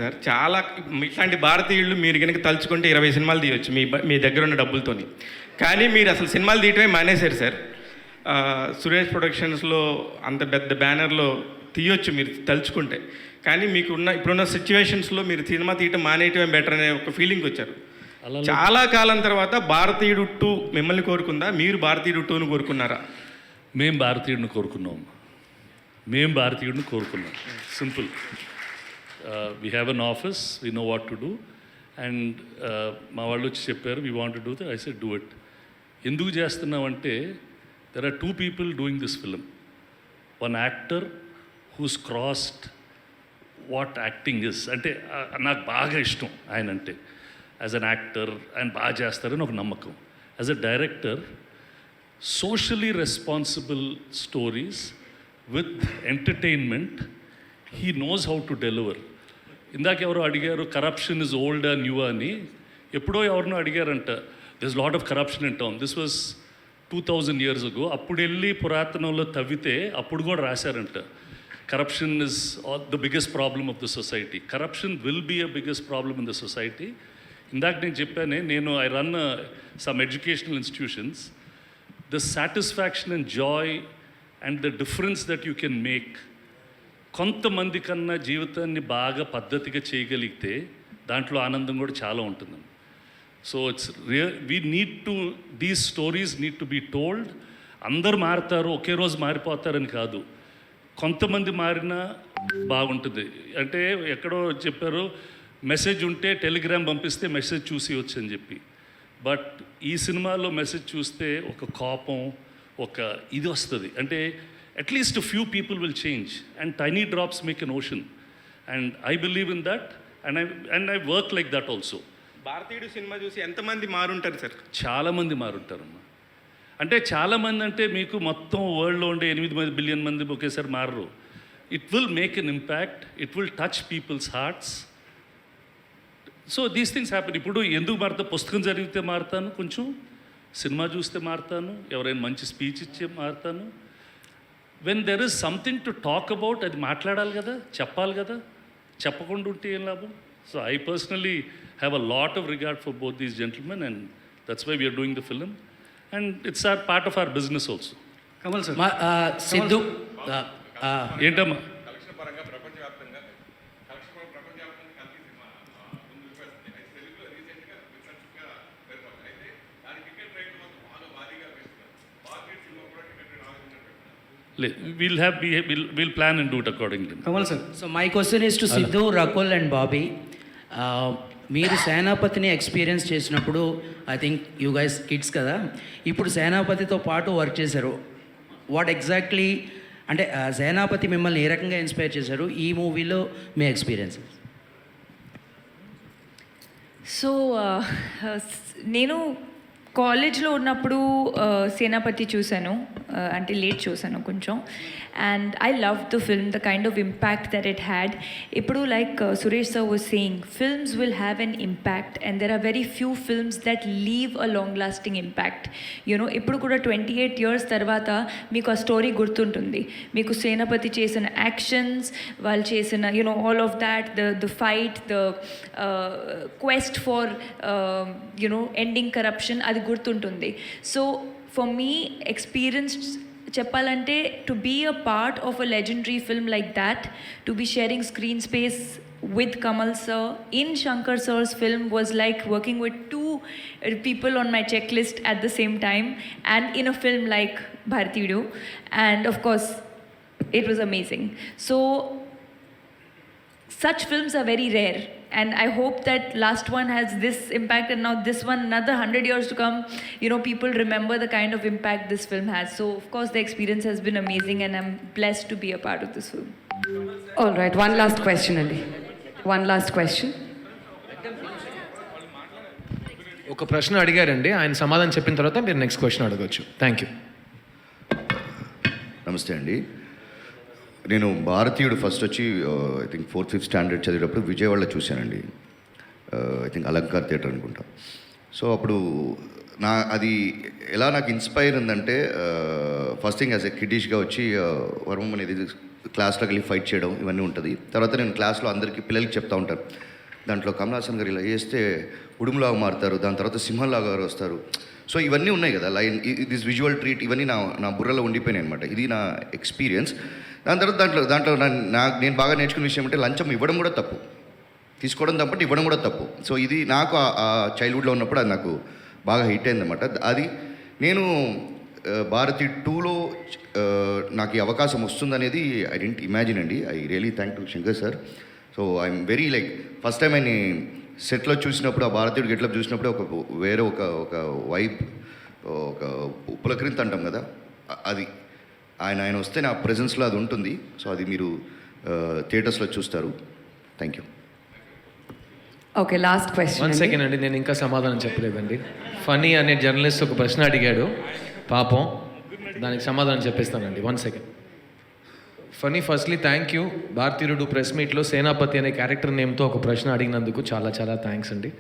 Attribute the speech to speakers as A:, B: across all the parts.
A: Sir చాలా ఇట్లాంటి భారతీయులు మీరు కనుక తలుచుకుంటే 20 సినిమాలు తీయొచ్చు మీ దగ్గర ఉన్న డబ్బులతోని. కానీ మీరు అసలు సినిమాలు తీయటమే మానేశారు సార్. సురేష్ ప్రొడక్షన్స్లో అంత పెద్ద బ్యానర్లో తీయొచ్చు మీరు తలుచుకుంటే. కానీ ఇప్పుడున్న సిచ్యువేషన్స్లో మీరు సినిమా తీయటం మానేయటమే బెటర్ అనే ఒక ఫీలింగ్ వచ్చారు. చాలా కాలం తర్వాత భారతీయుడు 2 మిమ్మల్ని కోరుకుందా, మీరు భారతీయుడు 2ను కోరుకున్నారా?
B: మేము భారతీయుడిని కోరుకున్నాం. Simple. We have an office, we know what to do. And మా వాళ్ళు వచ్చి చెప్పారు we want to do that. I said do it. ఎందుకు చేస్తున్నామంటే there are 2 people doing this film. One actor who's crossed what acting is. అంటే నాకు బాగా ఇష్టం ఆయన అంటే. యాజ్ అన్ యాక్టర్ ఆయన బాగా చేస్తారని ఒక నమ్మకం. As a director, socially responsible stories with entertainment, he knows how to deliver. ఇందాక ఎవరో అడిగారు కరప్షన్ ఇస్ ఓల్డ్ న్యూ అని. ఎప్పుడో ఎవరినో అడిగారంట, this lot of corruption in town. This was 2000 years ago. అప్పుడు వెళ్ళి పురాతనంలో తవ్వితే అప్పుడు కూడా రాశారంట, corruption is the biggest problem of the society. Corruption will be a biggest problem in the society. ఇందాక నేను చెప్పానే, I run some educational institutions. The satisfaction and joy and the difference that you can make, కొంతమంది కన్నా జీవితాన్ని బాగా పద్ధతిగా చేయగలిగితే దాంట్లో ఆనందం కూడా చాలా ఉంటుందండి. So these stories need to be told. అందరు మారుతారు, ఒకే రోజు మారిపోతారని కాదు. కొంతమంది మారినా బాగుంటుంది. అంటే ఎక్కడో చెప్పారు, మెసేజ్ ఉంటే టెలిగ్రామ్ పంపిస్తే మెసేజ్ చూసి వచ్చని చెప్పి. బట్ ఈ సినిమాలో మెసేజ్ చూస్తే ఒక కోపం, ఒక ఇది వస్తుంది. అంటే at least few people will change and tiny drops make an ocean. And I believe in that and I work like that also.
A: భారతీయుడు సినిమా చూసి ఎంతమంది మారుంటారు సార్?
B: చాలామంది మారుంటారమ్మా. అంటే చాలామంది అంటే మీకు మొత్తం వరల్డ్లో ఉండే 8 బిలియన్ మంది ఒకేసారి మారరు. It will make an impact, it will touch people's hearts. So these things happen. ఇప్పుడు ఎందుకు మారుతా? పుస్తకం చదివితే మారుతాను, కొంచెం సినిమా చూస్తే మారుతాను, ఎవరైనా మంచి స్పీచ్ ఇచ్చే మారుతాను. When there is something to talk about, అది మాట్లాడాలి కదా, చెప్పాలి కదా. చెప్పకుండా ఉంటే ఏం లాభం? So I personally have a lot of regard for both these gentlemen and that's why we're doing the film and it's our part of our business also.
C: Kamal sir, Siddhu
B: ఏంటమ్మా? We'll plan and do it accordingly.
C: Kamal sir, so my question is to Sidhu, Rakul and Bobby. మీరు సేనాపతిని experience చేసినప్పుడు, I think you guys kids కదా, ఇప్పుడు సేనాపతితో పాటు work చేశారు. What exactly అంటే సేనాపతి మిమ్మల్ని ఏ రకంగా ఇన్స్పైర్ చేశారు ఈ మూవీలో మీ ఎక్స్పీరియన్స్?
D: సో నేను కాలేజ్లో ఉన్నప్పుడు సేనాపతి చూశాను, అంటే లేట్ చూశాను కొంచెం. And I love the film, the kind of impact that it had. ఇప్పుడు like Suresh sir was saying, films will have an impact and there are very few films that leave a long lasting impact. You know ఇప్పుడు కూడా 28 years తర్వాత మీకు ఆ story గుర్తుంటుంది. మీకు సేనాపతి చేసిన actions, వాళ్ళు చేసిన all of that, the fight, the quest for ending corruption, అది గుర్తుంటుంది. సో ఫర్ మీ ఎక్స్పీరియన్స్ చెప్పాలంటే, to be a part of a legendary film like that, to be sharing screen space with Kamal sir in Shankar sir's film was like working with 2 people on my checklist at the same time and in a film like Bharatiyudu, and of course it was amazing. So such films are very rare and I hope that last one has this impact and now this one, another 100 years to come, people remember the kind of impact this film has. So of course the experience has been amazing and I'm blessed to be a part of this film.
E: All right, one last question Andy. One last question.
F: ఒక ప్రశ్న అడిగారండి, ఆయన సమాధానం చెప్పిన తర్వాత మీరు next question అడగవచ్చు. Thank you.
G: నమస్తే అండి. నేను భారతీయుడు ఫస్ట్ వచ్చి I think 4th 5th standard చదివేటప్పుడు విజయవాడలో చూశానండి. ఐ థింక్ అలంకార్ థియేటర్ అనుకుంటా. సో అప్పుడు అది ఎలా నాకు ఇన్స్పైర్ ఉందంటే, ఫస్ట్ థింగ్ యాజ్ ఎ కిడ్డిష్గా వచ్చి వర్మం అనేది క్లాస్లోకి వెళ్ళి ఫైట్ చేయడం ఇవన్నీ ఉంటుంది. తర్వాత నేను క్లాస్లో అందరికీ పిల్లలకి చెప్తా ఉంటాను, దాంట్లో కమల్ హాసన్ గారు ఇలా చేస్తే ఉడుములాగా మారుతారు, దాని తర్వాత సింహంలాగా గారు వస్తారు. సో ఇవన్నీ ఉన్నాయి కదా, లైన్ దిస్ విజువల్ ట్రీట్ ఇవన్నీ నా బుర్రలో ఉండిపోయినాయి అనమాట. ఇది నా ఎక్స్పీరియన్స్. దాని తర్వాత దాంట్లో నేను బాగా నేర్చుకున్న విషయం అంటే లంచం ఇవ్వడం కూడా తప్పు, తీసుకోవడం తప్పటి ఇవ్వడం కూడా తప్పు. సో ఇది నాకు ఆ చైల్డ్హుడ్లో ఉన్నప్పుడు అది నాకు బాగా హిట్ అయిందన్నమాట. అది నేను భారతి 2లో నాకు ఈ అవకాశం వస్తుందనేది ఐ డెంట్ ఇమాజిన్ అండి. I really thank to Shankar sir. So I'm very like first time ఆయన సెట్లో చూసినప్పుడు, ఆ భారతీయుడు గెట్లప్ చూసినప్పుడు వేరే ఒక వైబ్, ఒక పులకరింత అంటాం కదా, అది ఆయన వస్తే నా ప్రెజెన్స్లో అది ఉంటుంది. సో అది మీరు థియేటర్స్లో చూస్తారు. Thank you.
E: Okay, last question.
F: 1 second అండి, నేను ఇంకా సమాధానం చెప్పలేదండి. ఫనీ అనే జర్నలిస్ట్ ఒక ప్రశ్న అడిగాడు పాపం, దానికి సమాధానం చెప్పేస్తానండి. 1 second. Funny, firstly thank you. Bharateeyudu press మీట్లో సేనాపతి అనే క్యారెక్టర్ నేమ్తో ఒక ప్రశ్న అడిగినందుకు చాలా చాలా థ్యాంక్స్ అండి.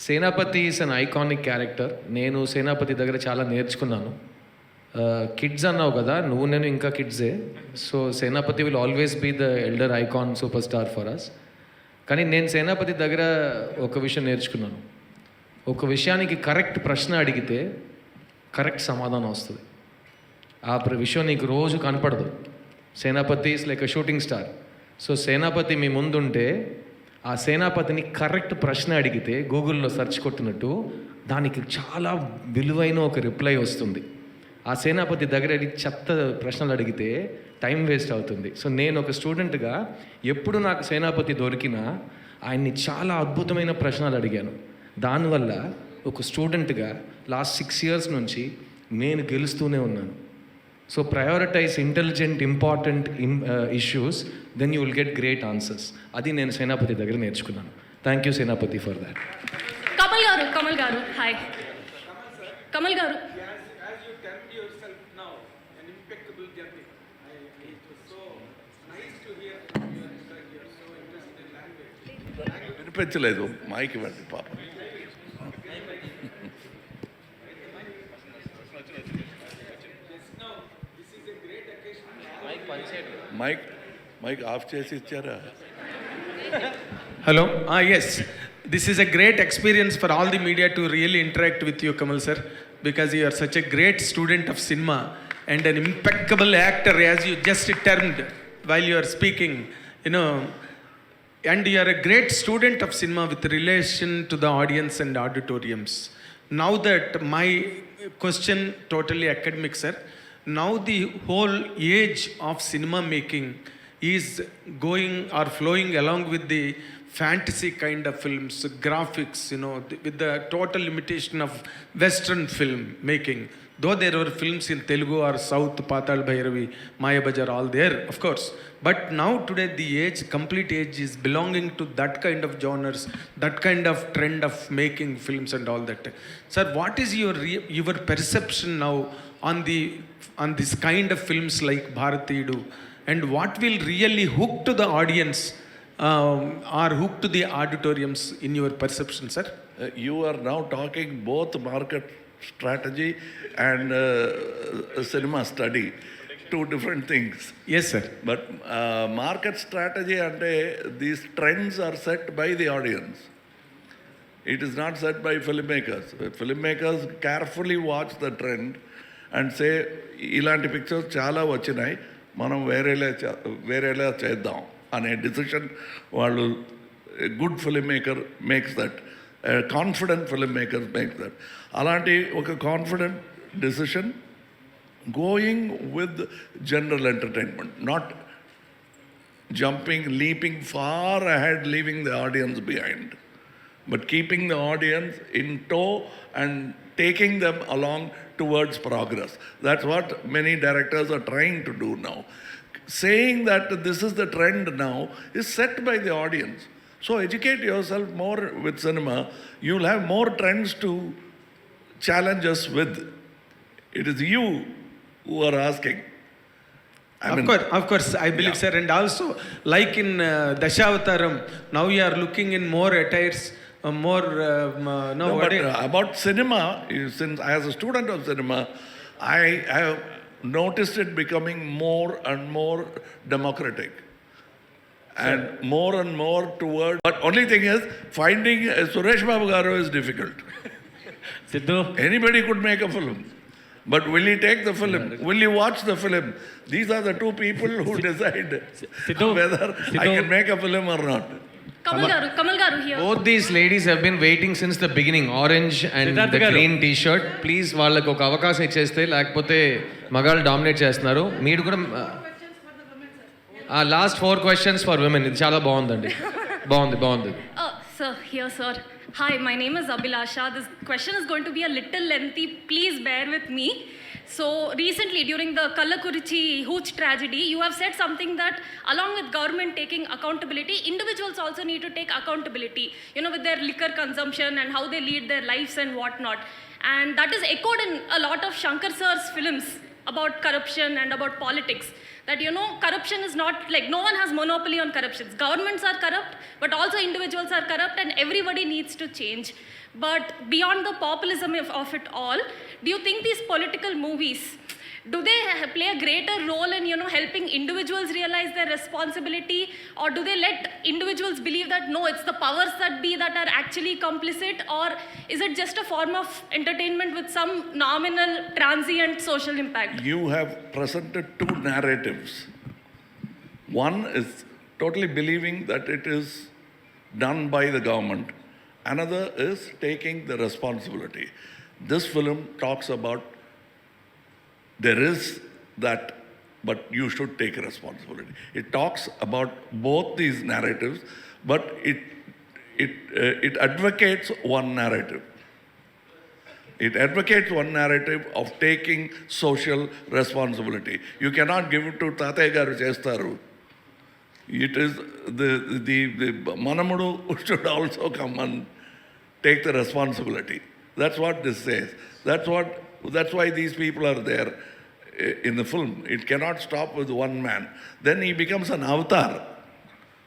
F: సేనాపతి ఈస్ అన్ ఐకానిక్ క్యారెక్టర్. నేను సేనాపతి దగ్గర చాలా నేర్చుకున్నాను. కిడ్స్ అన్నావు కదా, నువ్వు నేను ఇంకా కిడ్సే. So Senapathi will always be the elder icon super star for us. కానీ నేను సేనాపతి దగ్గర ఒక విషయం నేర్చుకున్నాను. ఒక విషయానికి కరెక్ట్ ప్రశ్న అడిగితే కరెక్ట్ సమాధానం వస్తుంది. ఆ విషయం నీకు రోజు కనపడదు. Senapathi is like a shooting star. So Senapathi మీ ముందుంటే ఆ సేనాపతిని కరెక్ట్ ప్రశ్న అడిగితే గూగుల్లో సెర్చ్ కొట్టినట్టు దానికి చాలా విలువైన ఒక రిప్లై వస్తుంది. ఆ సేనాపతి దగ్గర చెత్త ప్రశ్నలు అడిగితే టైం వేస్ట్ అవుతుంది. సో నేను ఒక స్టూడెంట్గా ఎప్పుడు నాకు సేనాపతి దొరికినా ఆయన్ని చాలా అద్భుతమైన ప్రశ్నలు అడిగాను. దానివల్ల ఒక స్టూడెంట్గా లాస్ట్ 6 years నుంచి నేను గెలుస్తూనే ఉన్నాను. So prioritize intelligent important issues, then you will get great answers. అది నేను సేనాపతి దగ్గర నేర్చుకున్నాను. Thank you Senapathi for that.
H: Kamal garu hi. Kamal గారు,
I: వినిపించలేదు, మైక్ ఇవ్వండి పాప. మైక్ ఆఫ్ చేసి ఇచ్చారా?
J: Hello. Yes. This is a great experience for all the media to really interact with you, Kamal sir, because you are such a great student of cinema and an impeccable actor, as you just termed while you are speaking, you know, and you are a great student of cinema with relation to the audience and auditoriums. Now that my question totally academic, sir, now the whole age of cinema making is going or flowing along with the fantasy kind of films, graphics, you know, with the total limitation of Western film making. Though there were films in Telugu or South, Patal Bhairavi, Maya Bajar, all there, of course. But now today the age, complete age is belonging to that kind of genres, that kind of trend of making films and all that. Sir, what is your perception now on this kind of films like Bharatiyudu? And what will really hook to the audience or hook to the auditoriums in your perception, sir?
I: You are now talking both market strategy and cinema study, two different things.
J: Yes, sir.
I: But market strategy and these trends are set by the audience. It is not set by filmmakers. Filmmakers carefully watch the trend and say, ఇలాంటి pictures చాలా వచ్చినాయి, మనం వేరేలా చేద్దాం అనే decision వాళ్ళు, good film maker makes that, confident film maker makes that. అలాంటి ఒక confident decision going with general entertainment, not leaping far ahead, leaving the audience behind, but keeping the audience in tow and taking them along towards progress. That's what many directors are trying to do now. Saying that this is the trend now is set by the audience. So educate yourself more with cinema. You'll have more trends to challenge us with. It is you who are asking.
J: Of course, I believe, sir. And also, like in Dashavataram, now you are looking in more attires,
I: About cinema, since as a student of cinema, I have noticed it becoming more and more democratic. And more toward. But only thing is, finding Suresh Babu Garu is difficult.
A: Siddhu
I: Anybody could make a film. But will he take the film? Will he watch the film? These are the two people who decide whether I can make a film or not.
H: Kamal Garu here.
F: Both these ladies have been waiting since the beginning. Orange and the green t-shirt. Please వాళ్ళకి ఒక అవకాశం ఇచ్చేస్తే లేకపోతే మగాళ్ళు dominate చేస్తున్నారు. మీరు కూడా last 4 questions for women. ఇది చాలా బాగుందండి. బాగుంది.
H: Sir, here, sir. Hi, my name is Abhilasha. This question is going to be a little lengthy. Please bear with me. So, recently during the Kallakurichi Hooch tragedy, you have said something that along with government taking accountability, individuals also need to take accountability, you know, with their liquor consumption and how they lead their lives and whatnot. And that is echoed in a lot of Shankar sir's films about corruption and about politics. That, you know, corruption is not like no one has monopoly on corruption. Governments are corrupt, but also individuals are corrupt, and everybody needs to change. But beyond the populism of it all, do you think these political movies, do they play a greater role in, you know, helping individuals realize their responsibility, or do they let individuals believe that no, it's the powers that be that are actually complicit, or is it just a form of entertainment with some nominal transient social impact?
I: You have presented two narratives. One is totally believing that it is done by the government. Another is taking the responsibility. This film talks about there is that, but you should take responsibility. It talks about both these narratives, but it advocates one narrative. It advocates one narrative of taking social responsibility. You cannot give it to Tataya Garu Chestaru. It is the Manamudu should also come and take the responsibility. That's what this says. That's why these people are there in the film. It cannot stop with one man. Then he becomes an avatar.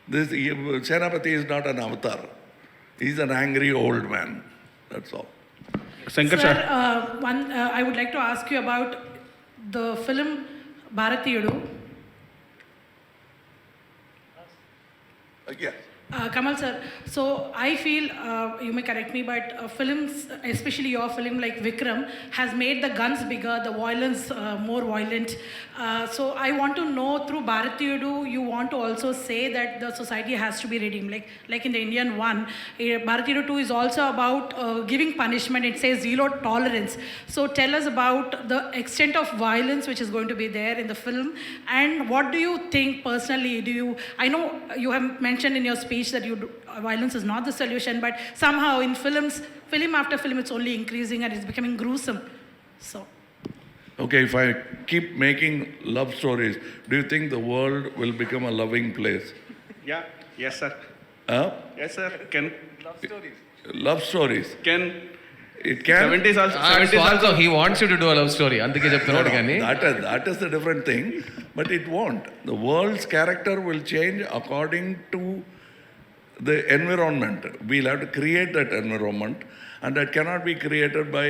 I: Senapati is not an avatar. He's an angry old man. That's all.
A: Shankar
K: Sir,
A: sir
K: I would like to ask you about the film Bharatiyudu.
I: Yeah.
K: Kamal sir, so I feel, you may correct me, but films, especially your film like Vikram, has made the guns bigger, the violence more violent. So I want to know, through Bharatiyudu, you want to also say that the society has to be redeemed. Like in the Indian one, Bharatiyudu 2 is also about giving punishment. It says zero tolerance. So tell us about the extent of violence which is going to be there in the film, and what do you think personally? I know you have mentioned in your speech that violence is not the solution, but somehow in film after film, it's only increasing and it's becoming gruesome. So,
I: Okay, if I keep making love stories, do you think the world will become a loving place?
A: yes sir
I: Huh?
A: yes sir can
I: Love stories. It can.
A: 70s
F: also he wants you to do a love story. అందుకే చెప్తున్నాడు కానీ
I: That is the different thing, but it won't. The world's character will change according to the environment. We'll have to create that environment, and that cannot be created by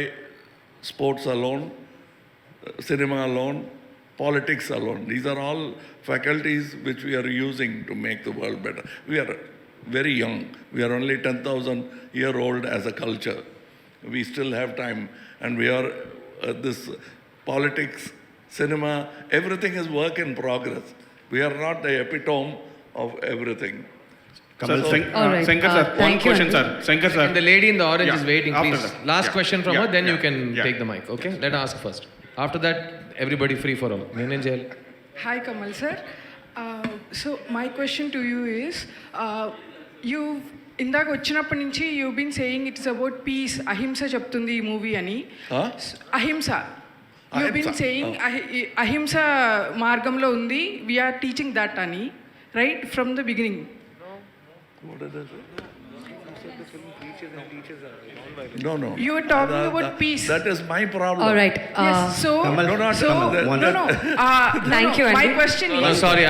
I: sports alone, cinema alone, politics alone. These are all faculties which we are using to make the world better. We are very young. We are only 10,000 year old as a culture. We still have time, and we are this politics, cinema, everything is work in progress. We are not the epitome of everything.
E: All right.
A: Shankar sir one
E: Thank you,
A: question
E: Andy.
A: sir Shankar sir
F: the lady in the orange is waiting.
A: after
F: Please,
A: that.
F: last question from her, then you can
A: yeah.
F: take the mic. Okay, let her ask first. After that, everybody free for all. నేనేం చేయాలి?
L: Hi, Kamal sir. So my question to you is, you've ఇందాక వచ్చినప్పటి నుంచి you been saying it's about peace, అహింస చెప్తుంది ఈ movie అని. అహింస యూ బీన్ సేయింగ్ అహింస మార్గంలో ఉంది, వీఆర్ టీచింగ్ దట్ అని, right from the beginning.
I: No.
L: You were talking about peace.
I: That is my problem.
E: All right.
L: Yes, so
E: Thank you,
L: my
E: Andy.
L: question
F: No,
L: is,
F: sorry,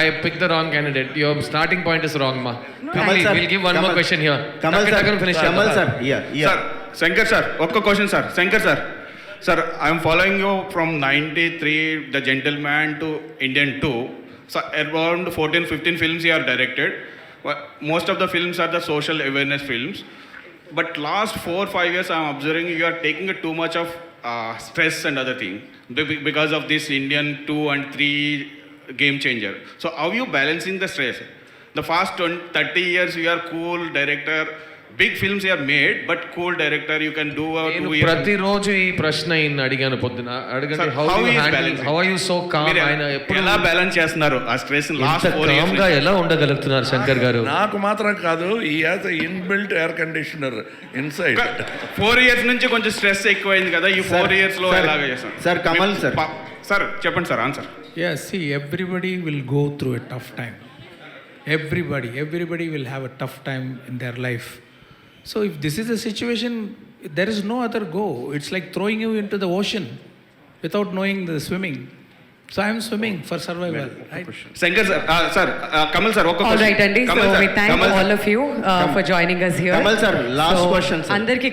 F: I picked the wrong candidate. Your starting point is wrong, ma. Please, we'll give one more question here.
M: Kamal sir,
F: finish.
M: Kamal sir, yeah.
A: Sir Shankar sir ఒక్క question sir Shankar sir
M: Sir, I'm following you from 93, The Gentleman to Indian 2. So around 14-15 films you are directed. Most of the films are the social awareness films. But last 4-5 years I'm observing you are taking too much of stress and other thing because of this Indian 2 and 3 game changer. So how you balancing the stress? The past 30 years you are cool director. Big films you are made, but cool director you can do
F: నేను
M: 2 years.
F: ప్రతిరోజు ఈ ప్రశ్న ఈయన అడిగాను పొద్దున అడగండి.
M: Sir,
F: how
M: how
F: you
M: is
F: handle,
M: balancing?
F: How are you so calm?
M: మీరు
F: ఆయన ఎప్పుడు
M: ఎలా బ్యాలెన్స్ చేస్తున్నారు ఆ స్ట్రెస్ లాస్ట్ 4
F: కామ్ గా
M: ఇయర్స్?
F: ఎలా ఉండగలుగుతున్నారు శంకర్ గారు?
I: నాకు మాత్రం కాదు, ఈ has inbuilt air conditioner inside.
M: 4 years నుంచి కొంచెం స్ట్రెస్ ఎక్కువైంది కదా, ఈ 4 ఇయర్స్ లో ఎలాగ చేస్తారు?
G: Sir, Kamal sir.
M: సార్ చెప్పండి sir answer.
J: Yeah, see, everybody will go through a tough time. Everybody will have a tough time in their life. So if this is the situation, there is no other go. It's like throwing you into the ocean without knowing the swimming. So I am swimming for survival. Right?
M: Shankar sir, sir Kamal sir ఒక
E: All right, Andy. So we thank all of you for joining us here.
G: Kamal sir, last
E: So,
G: question, sir.
E: అందరికీ